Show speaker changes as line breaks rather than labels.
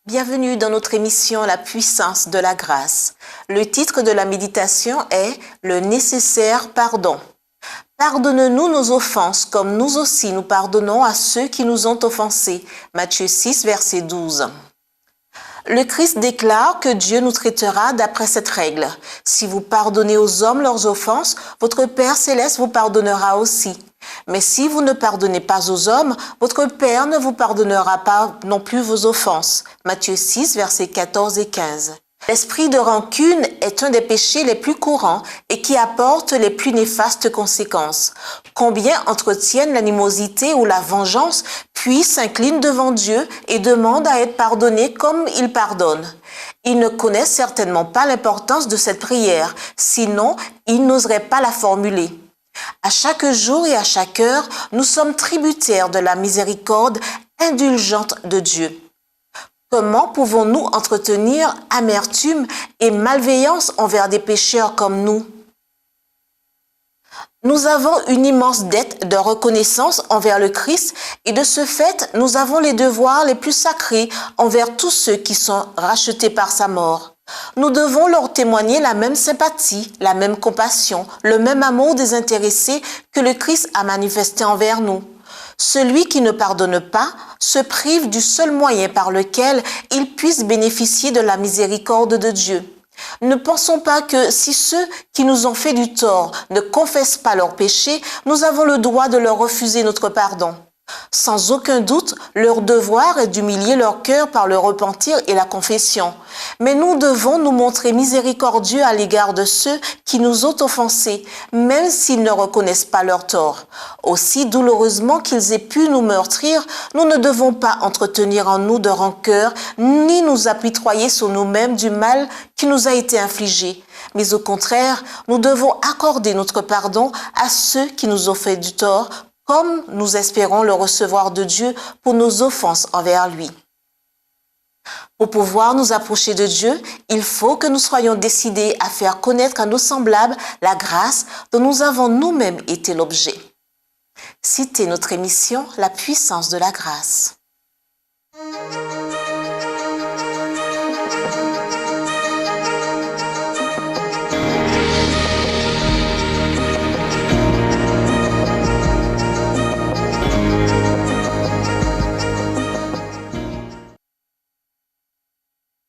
Bienvenue dans notre émission La puissance de la grâce. Le titre de la méditation est Le nécessaire pardon. Pardonne-nous nos offenses comme nous aussi nous pardonnons à ceux qui nous ont offensés. Matthieu 6, verset 12. Le Christ déclare que Dieu nous traitera d'après cette règle. Si vous pardonnez aux hommes leurs offenses, votre Père céleste vous pardonnera aussi. Mais si vous ne pardonnez pas aux hommes, votre Père ne vous pardonnera pas non plus vos offenses. Matthieu 6, versets 14 et 15. L'esprit de rancune est un des péchés les plus courants et qui apporte les plus néfastes conséquences. Combien entretiennent l'animosité ou la vengeance, puis s'inclinent devant Dieu et demandent à être pardonnés comme il pardonne. Ils ne connaissent certainement pas l'importance de cette prière, sinon ils n'oseraient pas la formuler. À chaque jour et à chaque heure, nous sommes tributaires de la miséricorde indulgente de Dieu. Comment pouvons-nous entretenir amertume et malveillance envers des pécheurs comme nous? Nous avons une immense dette de reconnaissance envers le Christ et de ce fait, nous avons les devoirs les plus sacrés envers tous ceux qui sont rachetés par sa mort. Nous devons leur témoigner la même sympathie, la même compassion, le même amour désintéressé que le Christ a manifesté envers nous. Celui qui ne pardonne pas se prive du seul moyen par lequel il puisse bénéficier de la miséricorde de Dieu. Ne pensons pas que si ceux qui nous ont fait du tort ne confessent pas leurs péchés, nous avons le droit de leur refuser notre pardon. Sans aucun doute, leur devoir est d'humilier leur cœur par le repentir et la confession. Mais nous devons nous montrer miséricordieux à l'égard de ceux qui nous ont offensés, même s'ils ne reconnaissent pas leur tort. Aussi douloureusement qu'ils aient pu nous meurtrir, nous ne devons pas entretenir en nous de rancœur, ni nous apitoyer sur nous-mêmes du mal qui nous a été infligé. Mais au contraire, nous devons accorder notre pardon à ceux qui nous ont fait du tort, comme nous espérons le recevoir de Dieu pour nos offenses envers lui. Pour pouvoir nous approcher de Dieu, il faut que nous soyons décidés à faire connaître à nos semblables la grâce dont nous avons nous-mêmes été l'objet. Citez notre émission La puissance de la grâce.